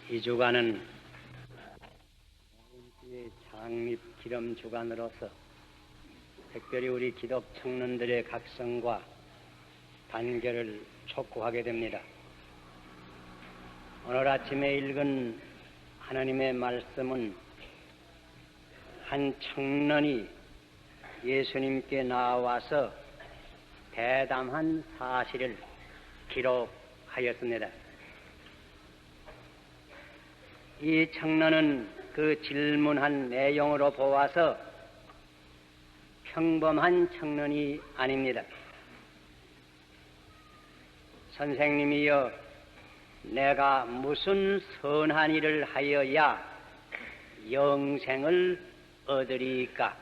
이 주간은 창립 기념 주간으로서 특별히 우리 기독 청년들의 각성과 단결을 촉구하게 됩니다. 오늘 아침에 읽은 하나님의 말씀은 한 청년이 예수님께 나와서 대담한 사실을 기록하였습니다. 이 청년은 그 질문한 내용으로 보아서 평범한 청년이 아닙니다. 선생님이여, 내가 무슨 선한 일을 하여야 영생을 얻으리까?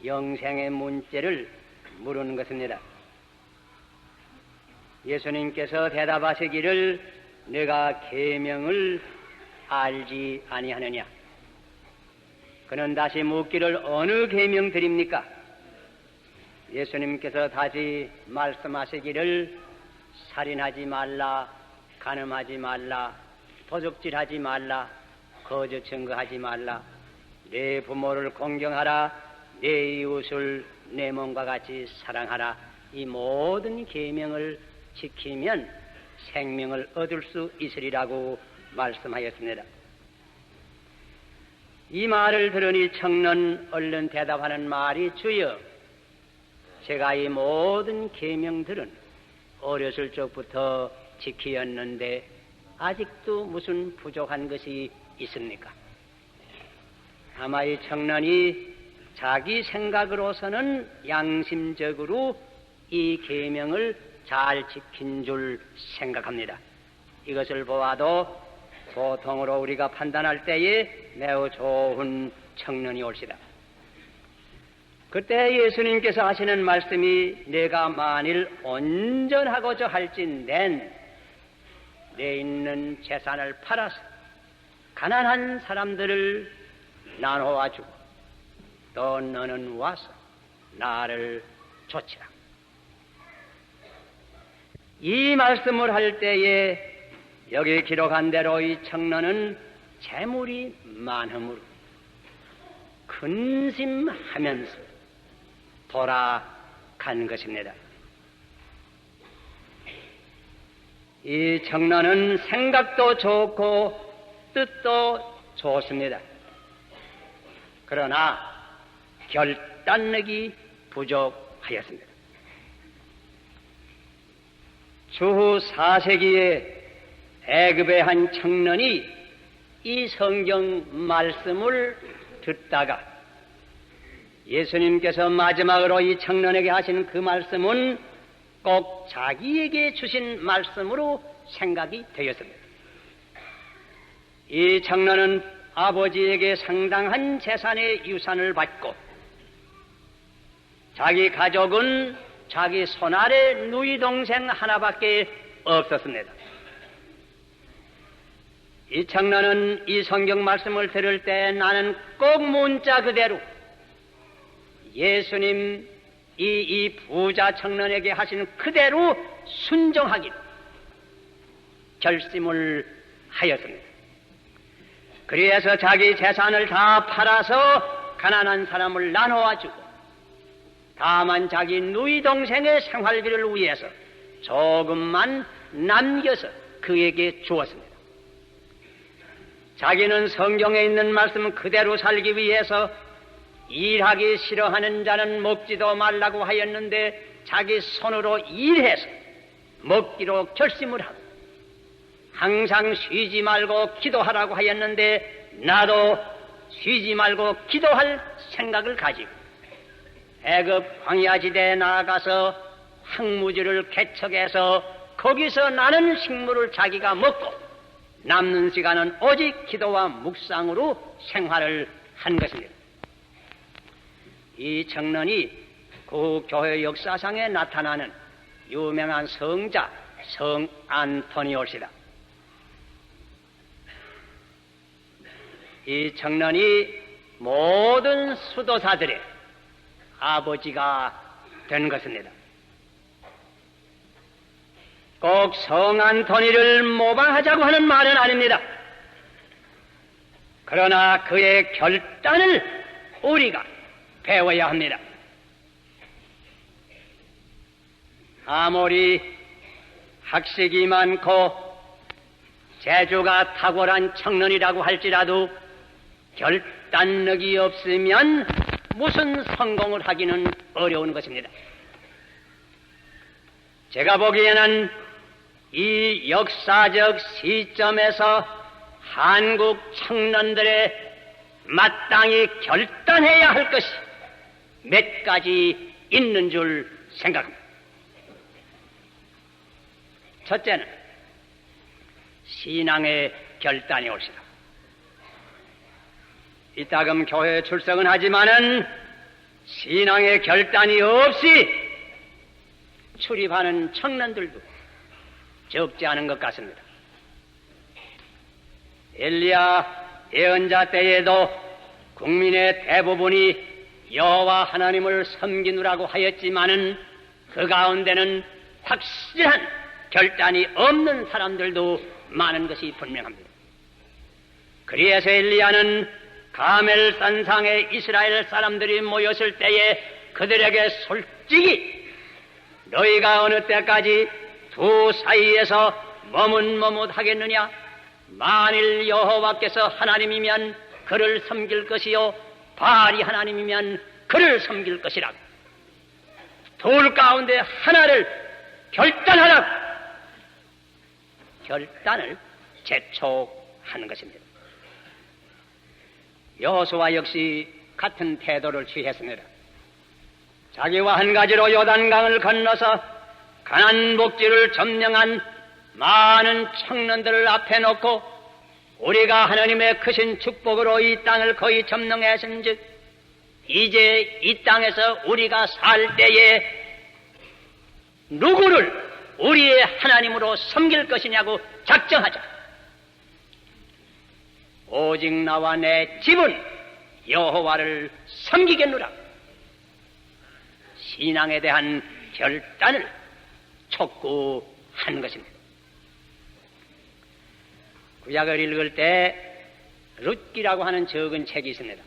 영생의 문제를 물은 것입니다. 예수님께서 대답하시기를 내가 계명을 알지 아니하느냐? 그는 다시 묻기를 어느 계명 드립니까? 예수님께서 다시 말씀하시기를 살인하지 말라, 간음하지 말라, 도둑질하지 말라, 거짓 증거하지 말라, 내 부모를 공경하라, 내 이웃을 내 몸과 같이 사랑하라. 이 모든 계명을 지키면 생명을 얻을 수 있으리라고 말씀하였습니다. 이 말을 들으니 청년 얼른 대답하는 말이 주여, 제가 이 모든 계명들은 어렸을 적부터 지키었는데 아직도 무슨 부족한 것이 있습니까? 아마 이 청년이 자기 생각으로서는 양심적으로 이 계명을 잘 지킨 줄 생각합니다. 이것을 보아도 보통으로 우리가 판단할 때에 매우 좋은 청년이 올시다. 그때 예수님께서 하시는 말씀이 내가 만일 온전하고자 할진된 내 있는 재산을 팔아서 가난한 사람들을 나누어 주고 또 너는 와서 나를 좇으라. 이 말씀을 할 때에 여기 기록한 대로 이 청년은 재물이 많음으로 근심하면서 돌아간 것입니다. 이 청년은 생각도 좋고 뜻도 좋습니다. 그러나 결단력이 부족하였습니다. 주후 4세기에 애굽의 한 청년이 이 성경 말씀을 듣다가 예수님께서 마지막으로 이 청년에게 하신 그 말씀은 꼭 자기에게 주신 말씀으로 생각이 되었습니다. 이 청년은 아버지에게 상당한 재산의 유산을 받고 자기 가족은 자기 손아래 누이 동생 하나밖에 없었습니다. 이 청년은 이 성경 말씀을 들을 때 나는 꼭 문자 그대로 예수님 이 부자 청년에게 하신 그대로 순종하기로 결심을 하였습니다. 그래서 자기 재산을 다 팔아서 가난한 사람을 나누어주고 다만 자기 누이 동생의 생활비를 위해서 조금만 남겨서 그에게 주었습니다. 자기는 성경에 있는 말씀 그대로 살기 위해서 일하기 싫어하는 자는 먹지도 말라고 하였는데 자기 손으로 일해서 먹기로 결심을 하고 항상 쉬지 말고 기도하라고 하였는데 나도 쉬지 말고 기도할 생각을 가지고 애굽 광야지대에 나아가서 황무지를 개척해서 거기서 나는 식물을 자기가 먹고 남는 시간은 오직 기도와 묵상으로 생활을 한 것입니다. 이 청년이 그 교회 역사상에 나타나는 유명한 성자 성 안토니올시다. 이 청년이 모든 수도사들의 아버지가 된 것입니다. 꼭 성 안토니를 모방하자고 하는 말은 아닙니다. 그러나 그의 결단을 우리가 배워야 합니다. 아무리 학식이 많고 재주가 탁월한 청년이라고 할지라도 결단력이 없으면 무슨 성공을 하기는 어려운 것입니다. 제가 보기에는 이 역사적 시점에서 한국 청년들의 마땅히 결단해야 할 것이 몇 가지 있는 줄 생각합니다. 첫째는 신앙의 결단이 옳시다. 이따금 교회에 출석은 하지만은 신앙의 결단이 없이 출입하는 청년들도 적지 않은 것 같습니다. 엘리야 예언자 때에도 국민의 대부분이 여호와 하나님을 섬기느라고 하였지만은 그 가운데는 확실한 결단이 없는 사람들도 많은 것이 분명합니다. 그래서 엘리야는 가멜산상에 이스라엘 사람들이 모였을 때에 그들에게 솔직히 너희가 어느 때까지 두 사이에서 머뭇머뭇하겠느냐? 만일 여호와께서 하나님이면 그를 섬길 것이요 바알이 하나님이면 그를 섬길 것이라. 둘 가운데 하나를 결단하라. 결단을 재촉하는 것입니다. 여호수아 역시 같은 태도를 취했습니다. 자기와 한 가지로 요단강을 건너서 가나안 복지를 점령한 많은 청년들을 앞에 놓고 우리가 하나님의 크신 축복으로 이 땅을 거의 점령했은즉 이제 이 땅에서 우리가 살 때에 누구를 우리의 하나님으로 섬길 것이냐고 작정하자. 오직 나와 내 집은 여호와를 섬기겠노라. 신앙에 대한 결단을 촉구한 것입니다. 구약을 읽을 때 룻기라고 하는 적은 책이 있습니다.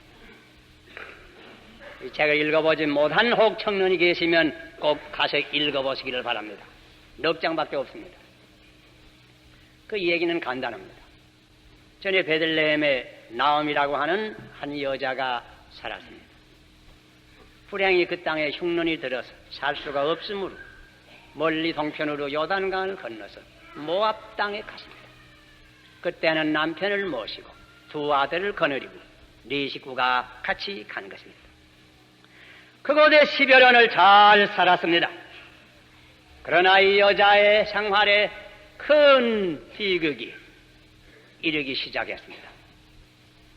이 책을 읽어보지 못한 혹 청년이 계시면 꼭 가서 읽어보시기를 바랍니다. 넉 장밖에 없습니다. 그 얘기는 간단합니다. 전에 베들레헴에 나옴이라고 하는 한 여자가 살았습니다. 불행히 그 땅에 흉년이 들어서 살 수가 없으므로 멀리 동편으로 요단강을 건너서 모압 땅에 갔습니다. 그때는 남편을 모시고 두 아들을 거느리고 네 식구가 같이 간 것입니다. 그곳에 10여년을 잘 살았습니다. 그러나 이 여자의 생활에 큰 비극이 이르기 시작했습니다.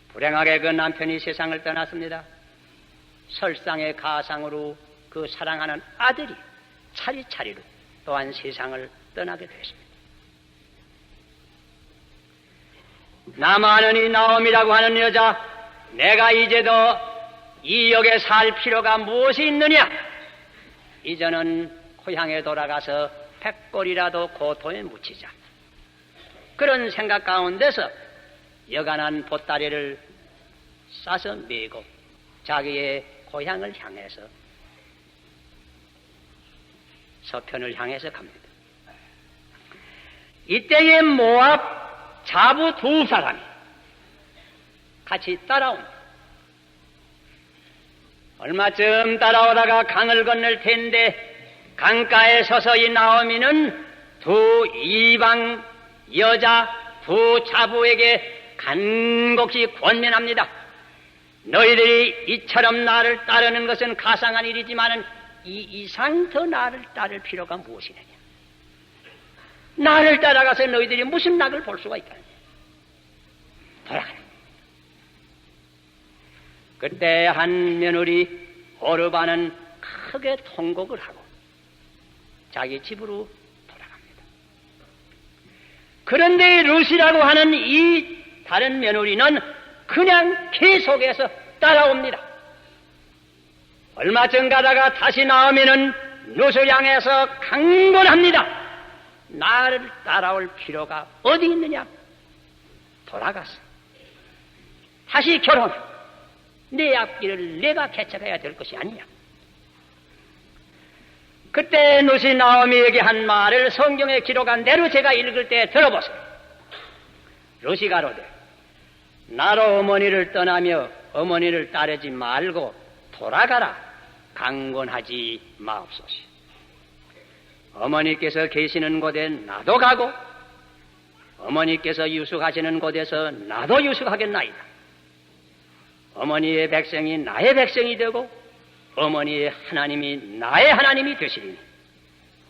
불행하게 그 남편이 세상을 떠났습니다. 설상의 가상으로 그 사랑하는 아들이 차리차리로 또한 세상을 떠나게 되었습니다. 나마는 이 나옴이라고 하는 여자, 내가 이제도 이 역에 살 필요가 무엇이 있느냐? 이제는 고향에 돌아가서 백골이라도 고통에 묻히자. 그런 생각 가운데서 여간한 보따리를 싸서 메고 자기의 고향을 향해서 서편을 향해서 갑니다. 이때에 모압 자부 두 사람이 같이 따라옵니다. 얼마쯤 따라오다가 강을 건널 텐데 강가에 서서 이 나오미는 두 이방 여자 두 자부에게 간곡히 권면합니다. 너희들이 이처럼 나를 따르는 것은 가상한 일이지만은 이 이상 더 나를 따를 필요가 무엇이느냐? 나를 따라가서 너희들이 무슨 낙을 볼 수가 있다느냐? 돌아가라. 그때 한 며느리 오르바는 크게 통곡을 하고 자기 집으로 돌아갑니다. 그런데 룻이라고 하는 이 다른 며느리는 그냥 계속해서 따라옵니다. 얼마 전 가다가 다시 나오면은 룻을 향해서 강권합니다. 나를 따라올 필요가 어디 있느냐? 돌아가서 다시 결혼해. 내 앞길을 내가 개척해야 될 것이 아니냐. 그때 노시 나오미에게 한 말을 성경에 기록한 대로 제가 읽을 때 들어보세요. 롯이 가로되 나로 어머니를 떠나며 어머니를 따르지 말고 돌아가라 강권하지 마옵소서. 어머니께서 계시는 곳에 나도 가고 어머니께서 유숙하시는 곳에서 나도 유숙하겠나이다. 어머니의 백성이 나의 백성이 되고 어머니의 하나님이 나의 하나님이 되시리니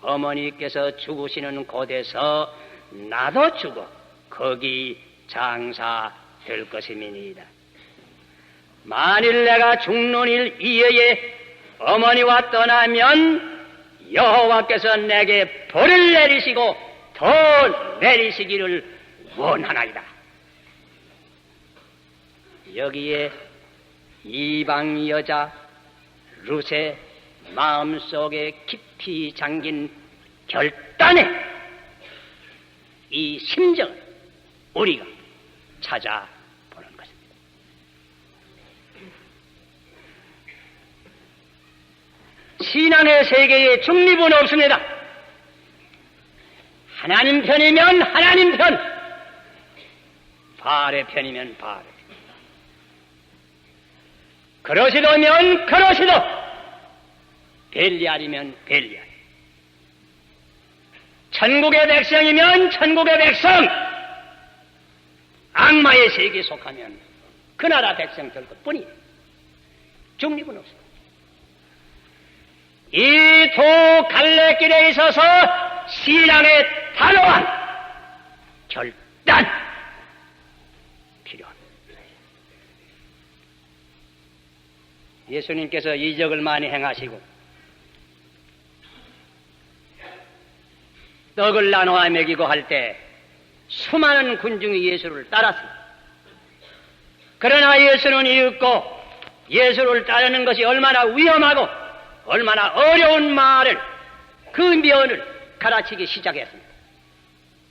어머니께서 죽으시는 곳에서 나도 죽어 거기 장사될 것임이니이다. 만일 내가 죽는 이외에 어머니와 떠나면 여호와께서 내게 벌을 내리시고 더 내리시기를 원하나이다. 여기에 이방 여자 룻의 마음속에 깊이 잠긴 결단의 이 심정을 우리가 찾아보는 것입니다. 신앙의 세계에 중립은 없습니다. 하나님 편이면 하나님 편, 바알의 편이면 바알의 편. 그러시도면 그러시도, 벨리알이면 벨리알. 천국의 백성이면 천국의 백성, 악마의 세계에 속하면 그 나라 백성 될 것뿐이에요. 중립은 없습니다. 이 두 갈래길에 있어서 신앙의 단호한 결단 필요합니다. 예수님께서 이적을 많이 행하시고 떡을 나누어 먹이고 할 때 수많은 군중이 예수를 따랐습니다. 그러나 예수는 이윽고 예수를 따르는 것이 얼마나 위험하고 얼마나 어려운 말을, 그 면을 가르치기 시작했습니다.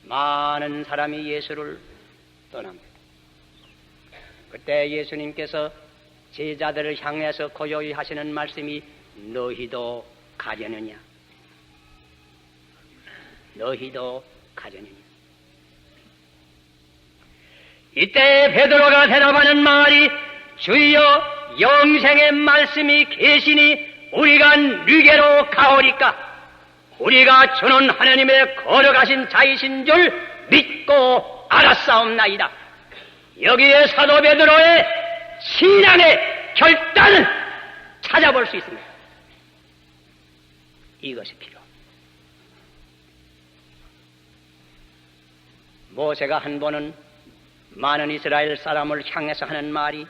많은 사람이 예수를 떠납니다. 그때 예수님께서 제자들을 향해서 고요히 하시는 말씀이 너희도 가려느냐, 너희도 가려느냐. 이때 베드로가 대답하는 말이 주여 영생의 말씀이 계시니 우리가 누게로 가오리까? 우리가 주는 하나님의 거룩하신 자이신 줄 믿고 알았사옵나이다. 여기에 사도 베드로의 신앙의 결단을 찾아볼 수 있습니다. 이것이 필요합니다. 모세가 한 번은 많은 이스라엘 사람을 향해서 하는 말이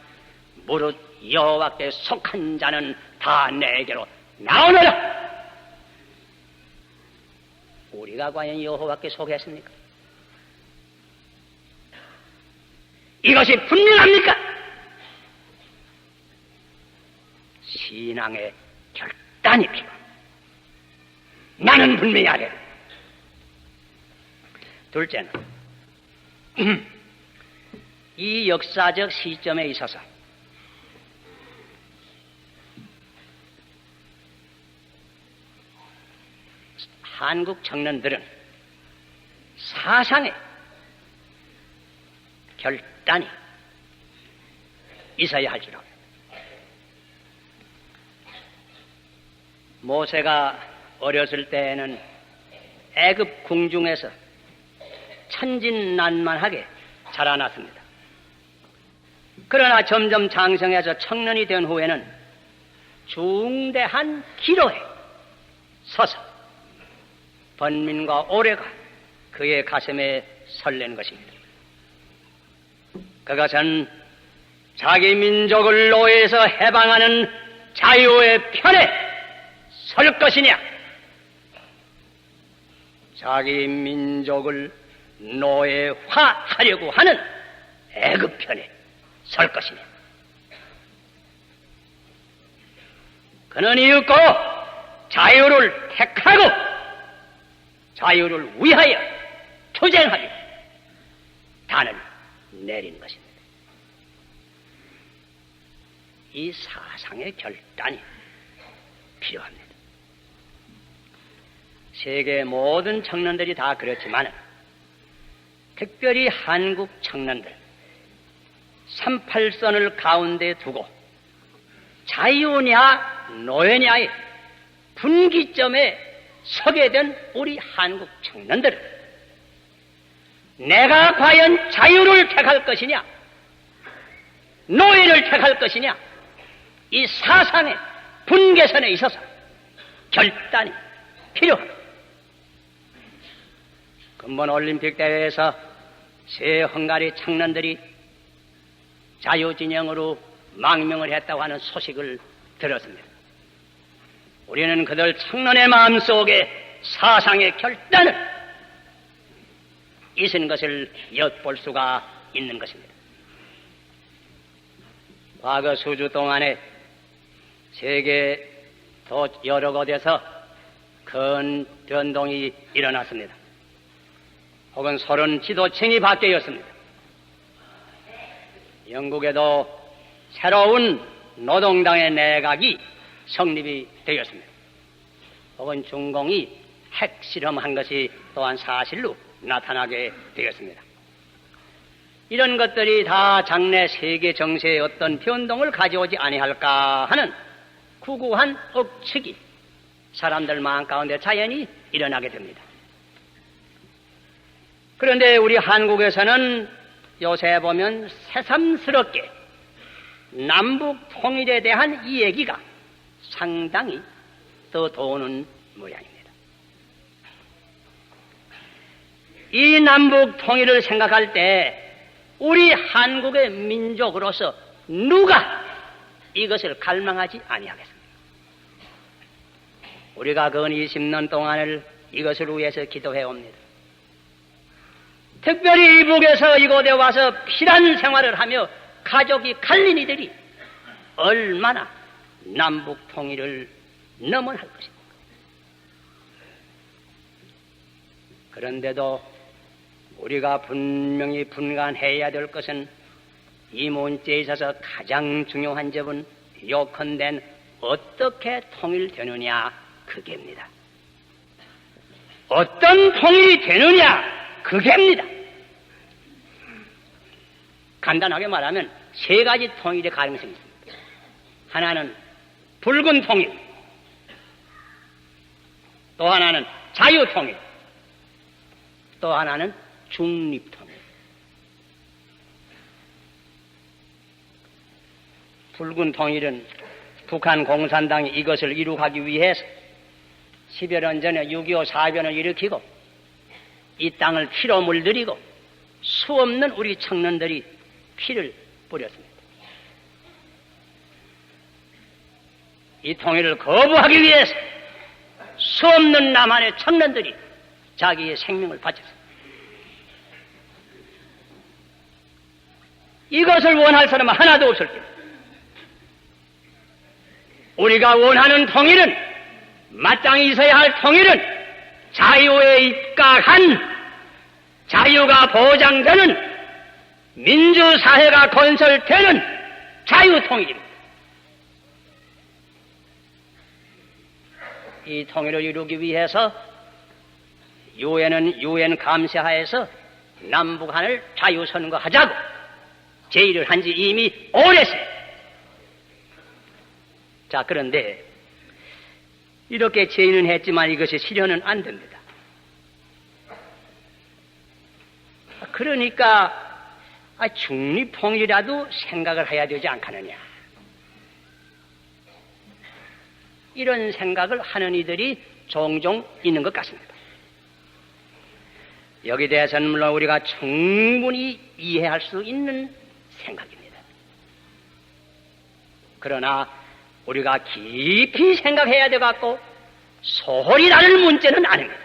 무릇 여호와께 속한 자는 다 내게로 나오너라. 우리가 과연 여호와께 속했습니까? 이것이 분명합니까? 신앙의 결단이 필요합니다. 나는 분명히 알아야 돼. 둘째는 이 역사적 시점에 있어서 한국 청년들은 사상의 결단이 있어야 할지라도 모세가 어렸을 때에는 애굽 궁중에서 천진난만하게 자라났습니다. 그러나 점점 장성해서 청년이 된 후에는 중대한 기로에 서서 번민과 오래가 그의 가슴에 설레는 것입니다. 그것은 자기 민족을 노예에서 해방하는 자유의 편에 설 것이냐, 자기 민족을 노예화하려고 하는 애굽 편에 설 것이냐. 그는 이윽고 자유를 택하고 자유를 위하여 투쟁하려 단을 내리는 것입니다. 이 사상의 결단이 필요합니다. 세계 모든 청년들이 다 그렇지만 특별히 한국 청년들 38선을 가운데 두고 자유냐 노예냐의 분기점에 서게 된 우리 한국 청년들은 내가 과연 자유를 택할 것이냐 노예를 택할 것이냐 이 사상의 분계선에 있어서 결단이 필요합니다. 근본 올림픽 대회에서 새 헝가리 청년들이 자유진영으로 망명을 했다고 하는 소식을 들었습니다. 우리는 그들 청년의 마음속에 사상의 결단을 있은 것을 엿볼 수가 있는 것입니다. 과거 수주 동안에 세계 또 여러 곳에서 큰 변동이 일어났습니다. 혹은 서른 지도층이 바뀌었습니다. 영국에도 새로운 노동당의 내각이 성립이 되었습니다. 혹은 중공이 핵실험한 것이 또한 사실로 나타나게 되었습니다. 이런 것들이 다 장래 세계 정세에 어떤 변동을 가져오지 아니할까 하는 구구한 억측이 사람들 마음 가운데 자연히 일어나게 됩니다. 그런데 우리 한국에서는 요새 보면 새삼스럽게 남북 통일에 대한 이 얘기가 상당히 더 도는 모양입니다. 이 남북 통일을 생각할 때 우리 한국의 민족으로서 누가 이것을 갈망하지 아니하겠습니까? 우리가 근 20년 동안을 이것을 위해서 기도해 옵니다. 특별히 이북에서 이곳에 와서 피란 생활을 하며 가족이 갈린 이들이 얼마나 남북 통일을 넘어할 것입니까? 그런데도 우리가 분명히 분간해야 될 것은 이 문제에 있어서 가장 중요한 점은 요컨된 어떻게 통일되느냐 그게입니다. 어떤 통일이 되느냐 그게입니다. 간단하게 말하면 세 가지 통일의 가능성이 있습니다. 하나는 붉은 통일, 또 하나는 자유통일, 또 하나는 중립통일. 붉은 통일은 북한 공산당이 이것을 이룩하기 위해서 10여 년 전에 6.25 사변을 일으키고 이 땅을 피로 물들이고 수없는 우리 청년들이 피를 뿌렸습니다. 이 통일을 거부하기 위해서 수없는 남한의 청년들이 자기의 생명을 바쳤습니다. 이것을 원할 사람은 하나도 없을 겁니다. 우리가 원하는 통일은 마땅히 있어야 할 통일은 자유에 입각한 자유가 보장되는 민주사회가 건설되는 자유통일입니다. 이 통일을 이루기 위해서 유엔은 유엔 감시하에서 남북한을 자유선거하자고 제의를 한 지 이미 오래습니다. 자, 그런데 이렇게 제의는 했지만 이것이 실현은 안 됩니다. 그러니까 중립통일이라도 생각을 해야 되지 않겠느냐. 이런 생각을 하는 이들이 종종 있는 것 같습니다. 여기 대해서는 물론 우리가 충분히 이해할 수 있는 생각입니다. 그러나 우리가 깊이 생각해야 돼 갖고 소홀히 나눌 문제는 아닙니다.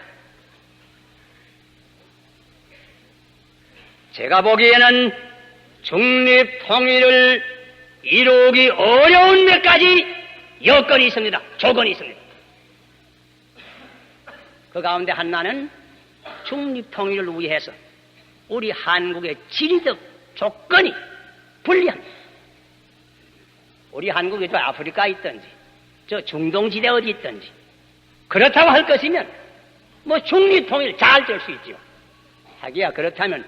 제가 보기에는 중립통일을 이루기 어려운 몇 가지 여건이 있습니다. 조건이 있습니다. 그 가운데 하나는 중립통일을 위해서 우리 한국의 지리적 조건이 불리합니다. 우리 한국에도 아프리카 있든지 저 중동지대 어디 있든지 그렇다고 할 것이면 뭐 중립통일 잘 될 수 있죠. 하기야 그렇다면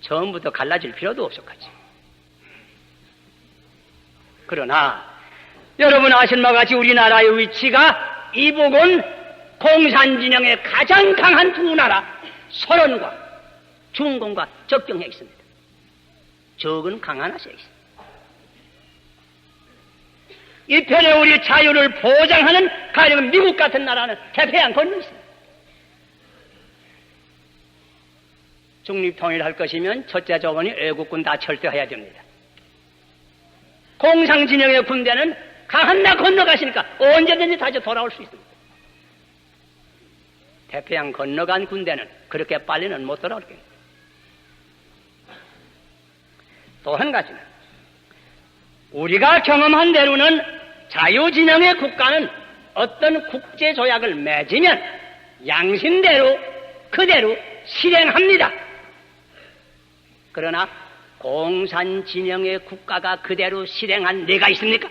처음부터 갈라질 필요도 없었겠지. 그러나 여러분 아신 바와 같이 우리나라의 위치가 이북은 공산진영의 가장 강한 두 나라 소련과 중공과 접경해 있습니다. 적은 강한 아시아에 있습니다. 이 편에 우리 자유를 보장하는 가령 미국 같은 나라는 태평양 건너 있습니다. 중립통일할 것이면 첫째 조건이 애국군 다 철폐해야 됩니다. 공산진영의 군대는 강한 나 건너가시니까 언제든지 다시 돌아올 수 있습니다. 태평양 건너간 군대는 그렇게 빨리는 못 돌아올 겁니다. 또 한 가지는 우리가 경험한 대로는 자유진영의 국가는 어떤 국제조약을 맺으면 양심대로 그대로 실행합니다. 그러나 공산진영의 국가가 그대로 실행한 데가 있습니까?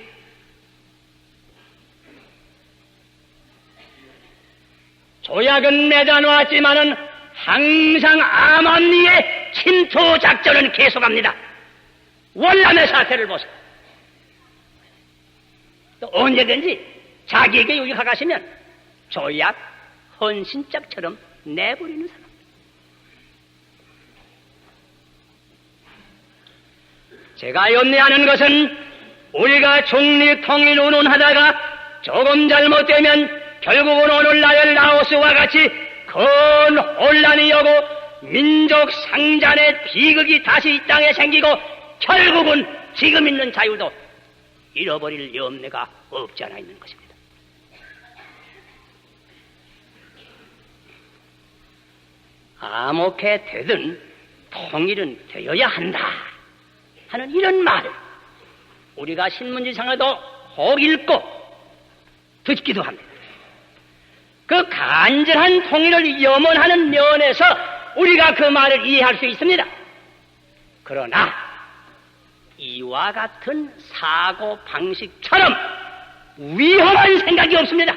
조약은 맺어놓았지만은 항상 암암리의 침투 작전은 계속합니다. 월남의 사태를 보세요. 또 언제든지 자기에게 유익하가시면 조약 헌신짝처럼 내버리는 사람. 제가 염려하는 것은 우리가 중립통일 운운하다가 조금 잘못되면 결국은 오늘날 라오스와 같이 큰 혼란이 오고 민족 상잔의 비극이 다시 이 땅에 생기고 결국은 지금 있는 자유도 잃어버릴 염려가 없지 않아 있는 것입니다. 아무게 되든 통일은 되어야 한다 하는 이런 말을 우리가 신문지상에도 혹 읽고 듣기도 합니다. 그 간절한 통일을 염원하는 면에서 우리가 그 말을 이해할 수 있습니다. 그러나 이와 같은 사고 방식처럼 위험한 생각이 없습니다.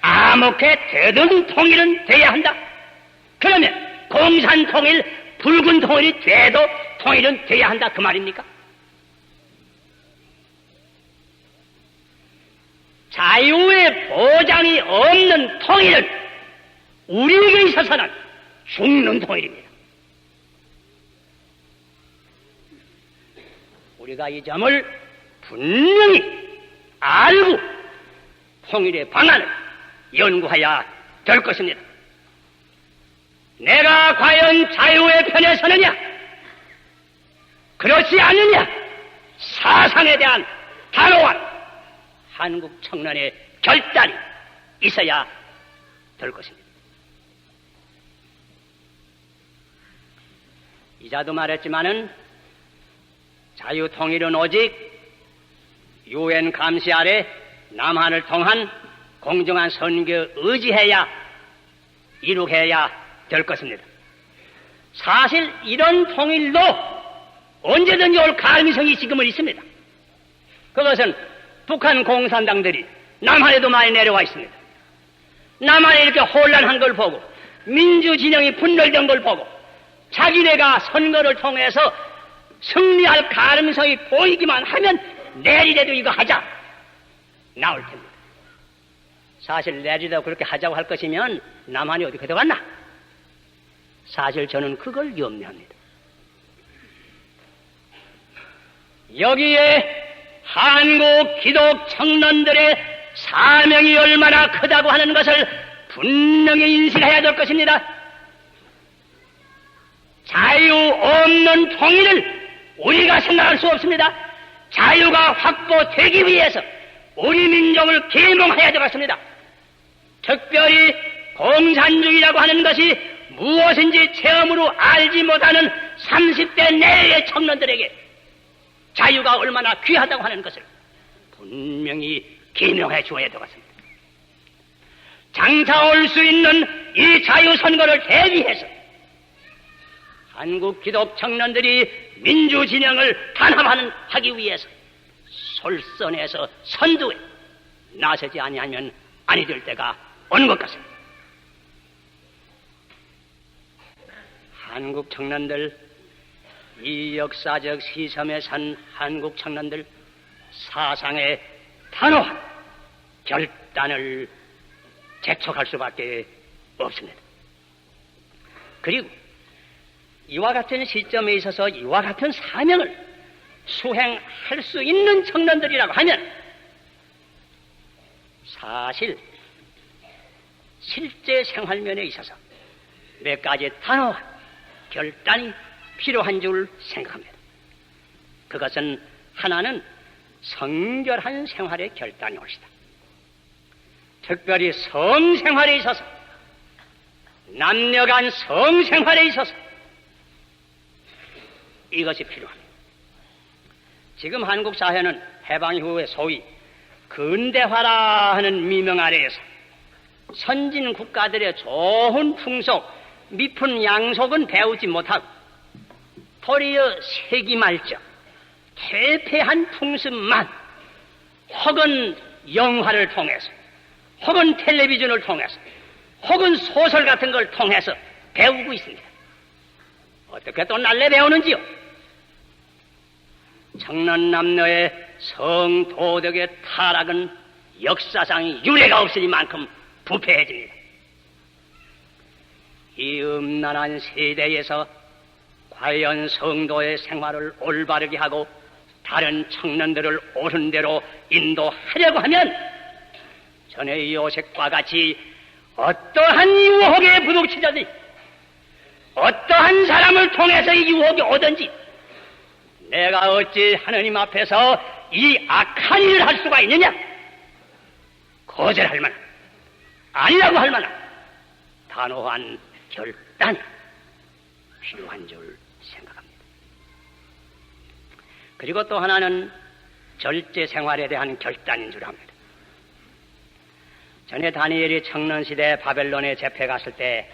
아무게 되든 통일은 돼야 한다. 그러면 공산 통일, 붉은 통일이 돼도 통일은 돼야 한다 그 말입니까? 자유의 보장이 없는 통일은 우리에게 있어서는 죽는 통일입니다. 우리가 이 점을 분명히 알고 통일의 방안을 연구해야 될 것입니다. 내가 과연 자유의 편에 서느냐? 그렇지 않느냐? 사상에 대한 단호한 한국 청년의 결단이 있어야 될 것입니다. 이자도 말했지만은 자유통일은 오직 유엔 감시 아래 남한을 통한 공정한 선거에 의지해야 이룩해야 될 것입니다. 사실 이런 통일도 언제든지 올 가능성이 지금은 있습니다. 그것은 북한 공산당들이 남한에도 많이 내려와 있습니다. 남한에 이렇게 혼란한 걸 보고 민주진영이 분열된 걸 보고 자기네가 선거를 통해서 승리할 가능성이 보이기만 하면 내일에도 이거 하자 나올 텐데 사실 내일에도 그렇게 하자고 할 것이면 남한이 어떻게 되겠나? 사실 저는 그걸 염려합니다. 여기에 한국 기독 청년들의 사명이 얼마나 크다고 하는 것을 분명히 인식해야 될 것입니다. 자유 없는 통일을 우리가 생각할 수 없습니다. 자유가 확보되기 위해서 우리 민족을 계몽해야 되겠습니다. 특별히 공산주의라고 하는 것이 무엇인지 체험으로 알지 못하는 30대 내외의 청년들에게 자유가 얼마나 귀하다고 하는 것을 분명히 계명해 주어야 되겠습니다. 장차 올 수 있는 이 자유선거를 대비해서 한국 기독 청년들이 민주 진영을 단합하기 위해서 솔선해서 선두에 나서지 아니하면 아니 될 때가 오는 것 같습니다. 한국 청년들, 이 역사적 시점에 선 한국 청년들 사상의 단호한 결단을 재촉할 수밖에 없습니다. 그리고 이와 같은 시점에 있어서 이와 같은 사명을 수행할 수 있는 청년들이라고 하면 사실 실제 생활면에 있어서 몇 가지 단호한 결단이 필요한 줄 생각합니다. 그것은 하나는 성결한 생활의 결단이 옳시다. 특별히 성생활에 있어서, 남녀간 성생활에 있어서 이것이 필요합니다. 지금 한국 사회는 해방 이후에 소위 근대화라 하는 미명 아래에서 선진 국가들의 좋은 풍속, 미푼 양속은 배우지 못하고 도리어 세기말적 퇴폐한 풍습만 혹은 영화를 통해서 혹은 텔레비전을 통해서 혹은 소설 같은 걸 통해서 배우고 있습니다. 어떻게 또 날래 배우는지요? 청년 남녀의 성도덕의 타락은 역사상 유례가 없으니만큼 부패해집니다. 이 음란한 세대에서 과연 성도의 생활을 올바르게 하고 다른 청년들을 옳은 대로 인도하려고 하면 전의 요셉과 같이 어떠한 유혹에 부딪히든지 어떠한 사람을 통해서 이 유혹이 오든지 내가 어찌 하느님 앞에서 이 악한 일을 할 수가 있느냐? 거절할 만한, 아니라고 할 만한 단호한 결단이 필요한 줄 생각합니다. 그리고 또 하나는 절제 생활에 대한 결단인 줄 압니다. 전에 다니엘이 청년시대 바벨론에 잡혀갔을 때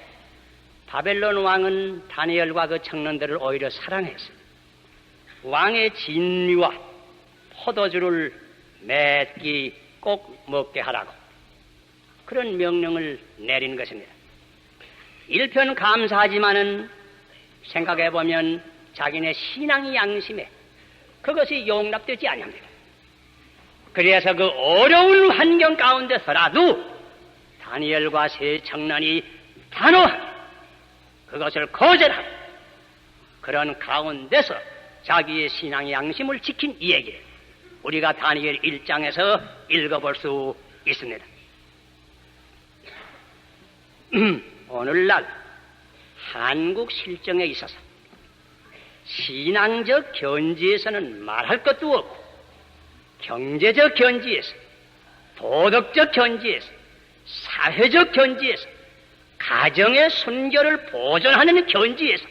바벨론 왕은 다니엘과 그 청년들을 오히려 사랑했습니다. 왕의 진미와 포도주를 매끼 꼭 먹게 하라고 그런 명령을 내린 것입니다. 일편 감사하지만은 생각해보면 자기네 신앙의 양심에 그것이 용납되지 아니합니다. 그래서 그 어려운 환경 가운데서라도 다니엘과 세 청년이 단호하게 그것을 거절하고 그런 가운데서 자기의 신앙의 양심을 지킨 이 얘기를 우리가 다니엘 1장에서 읽어볼 수 있습니다. 오늘날 한국 실정에 있어서 신앙적 견지에서는 말할 것도 없고 경제적 견지에서, 도덕적 견지에서, 사회적 견지에서, 가정의 순결을 보존하는 견지에서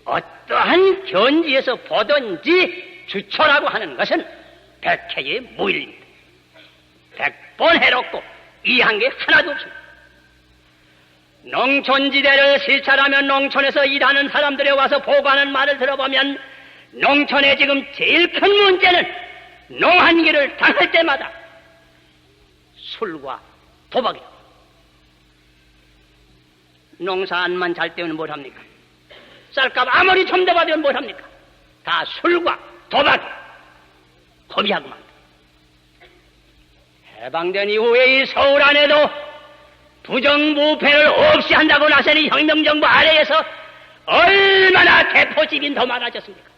어떠한 견지에서 보든지 주초라고 하는 것은 백해의 무일입니다. 100번 해롭고 이한 게 하나도 없습니다. 농촌지대를 실찰하면 농촌에서 일하는 사람들이 와서 보고하는 말을 들어보면 농촌의 지금 제일 큰 문제는 농한기를 당할 때마다 술과 도박이다. 농사안만 잘 때면 뭘 합니까? 쌀값 아무리 좀 더 받으면 뭘 합니까? 다 술과 도박, 허비하고만. 해방된 이후에 이 서울 안에도 부정부패를 없이 한다고 나서는 혁명정부 아래에서 얼마나 대포집이 더 많아졌습니까?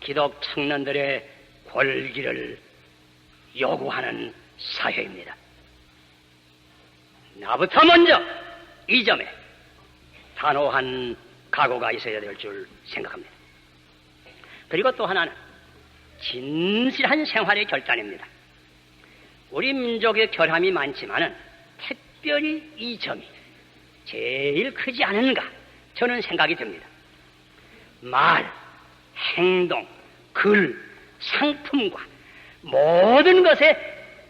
기독 청년들의 권리를 요구하는 사회입니다. 나부터 먼저 이 점에 단호한 각오가 있어야 될 줄 생각합니다. 그리고 또 하나는 진실한 생활의 결단입니다. 우리 민족의 결함이 많지만은 특별히 이 점이 제일 크지 않은가 저는 생각이 듭니다. 말, 행동, 글, 상품과 모든 것에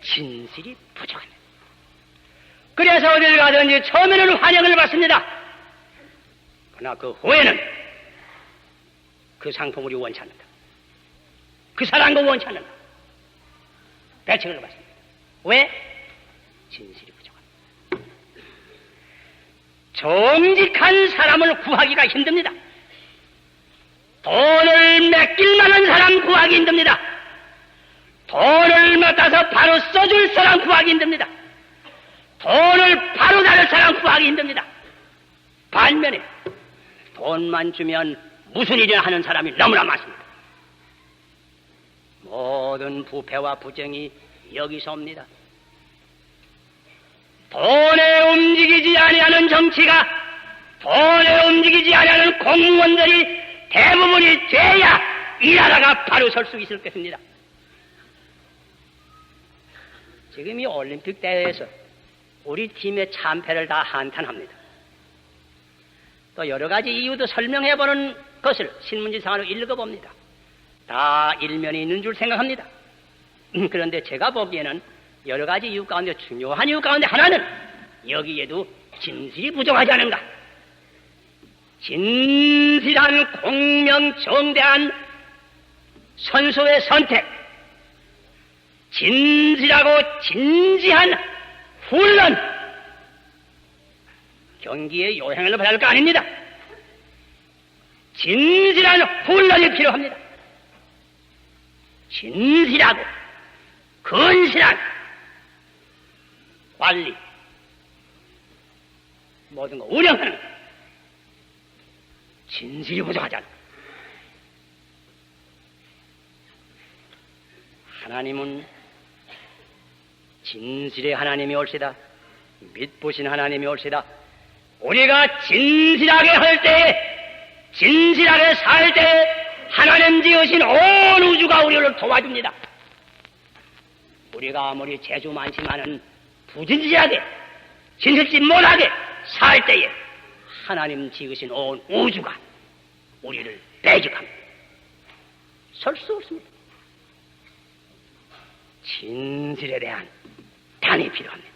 진실이 부족합니다. 그래서 어딜 가든지 처음에는 환영을 받습니다. 그러나 그 후에는 그 상품을 원치 않는다. 그 사랑도 원치 않는다. 배척을 받습니다. 왜? 진실이 부족합니다. 정직한 사람을 구하기가 힘듭니다. 돈을 맡길 만한 사람 구하기 힘듭니다. 돈을 맡아서 바로 써줄 사람 구하기 힘듭니다. 돈을 바로 다룰 사람 구하기 힘듭니다. 반면에 돈만 주면 무슨 일이나 하는 사람이 너무나 많습니다. 모든 부패와 부정이 여기서 옵니다. 돈에 움직이지 아니하는 정치가, 돈에 움직이지 아니하는 공무원들이 대부분이 돼야 이 나라가 바로 설 수 있을 것입니다. 지금 이 올림픽 대회에서 우리 팀의 참패를 다 한탄합니다. 또 여러 가지 이유도 설명해보는 것을 신문지상으로 읽어봅니다. 다 일면이 있는 줄 생각합니다. 그런데 제가 보기에는 여러 가지 이유 가운데 중요한 이유 가운데 하나는 여기에도 진실이 부족하지 않은가. 진실한 공명정대한 선수의 선택, 진실하고 진지한 훈련, 경기에 요행을 받을 거 아닙니다. 진실한 훈련이 필요합니다. 진실하고 건실한 관리, 모든 거 운영하는 진실이 부족하잖아. 하나님은 진실의 하나님이 올시다. 믿부신 하나님이 올시다. 우리가 진실하게 할 때, 진실하게 살 때 하나님 지으신 온 우주가 우리를 도와줍니다. 우리가 아무리 재주 많지만은 부진지하게, 진실지 못하게 살 때에 하나님 지으신 온 우주가 우리를 배격합니다. 설 수 없습니다. 진실에 대한 단이 필요합니다.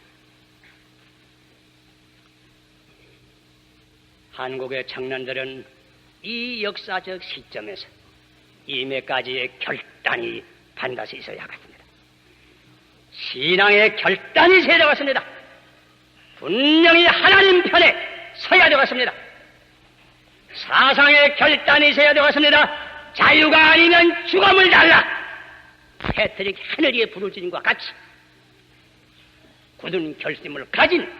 한국의 청년들은 이 역사적 시점에서 이 몇 가지의 결단이 반드시 있어야 하겠습니다. 신앙의 결단이 있어야 되겠습니다. 분명히 하나님 편에 서야 되겠습니다. 사상의 결단이 있어야 되겠습니다. 자유가 아니면 죽음을 달라. 패트릭 헤너리의 부르짖음과 같이 굳은 결심을 가진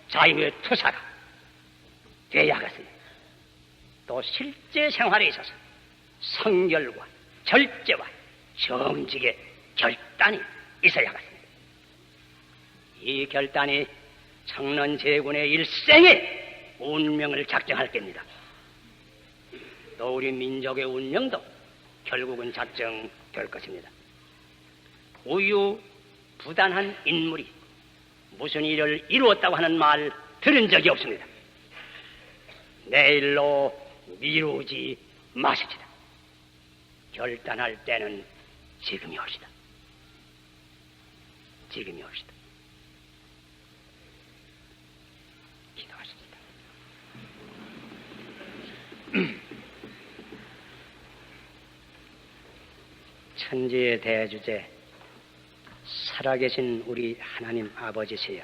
자유의 투사가 되어야 하겠습니다. 또 실제 생활에 있어서 성결과 절제와 정직의 결단이 있어야 하겠습니다. 이 결단이 청년 제군의 일생의 운명을 작정할 겁니다. 또 우리 민족의 운명도 결국은 작정될 것입니다. 우유부단한 인물이 무슨 일을 이루었다고 하는 말 들은 적이 없습니다. 내일로 미루지 마십시다. 결단할 때는 지금이 옵시다. 지금이 옵시다. 기도하십시다. 천지의 대주제, 살아계신 우리 하나님 아버지세요.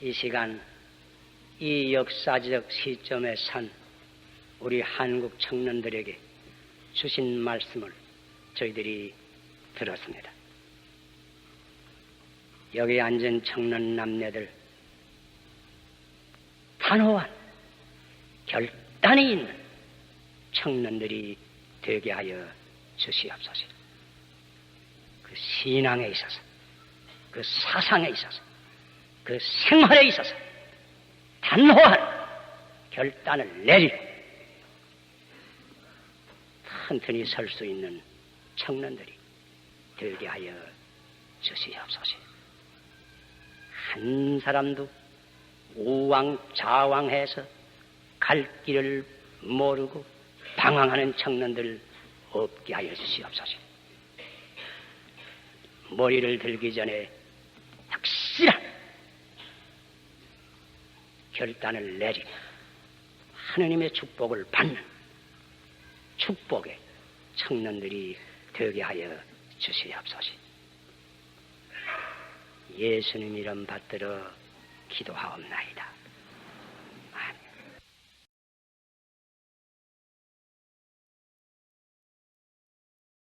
이 시간, 이 역사적 시점에 산 우리 한국 청년들에게 주신 말씀을 저희들이 들었습니다. 여기 앉은 청년 남녀들, 단호한 결단이 있는 청년들이 되게 하여 주시옵소서. 그 신앙에 있어서, 그 사상에 있어서, 그 생활에 있어서 단호한 결단을 내리고 튼튼히 설 수 있는 청년들이 되게 하여 주시옵소서. 한 사람도 우왕좌왕해서 갈 길을 모르고 방황하는 청년들 없게 하여 주시옵소서. 머리를 들기 전에 확실한 결단을 내리며 하느님의 축복을 받는 축복의 청년들이 되게 하여 주시옵소서. 예수님 이름 받들어 기도하옵나이다.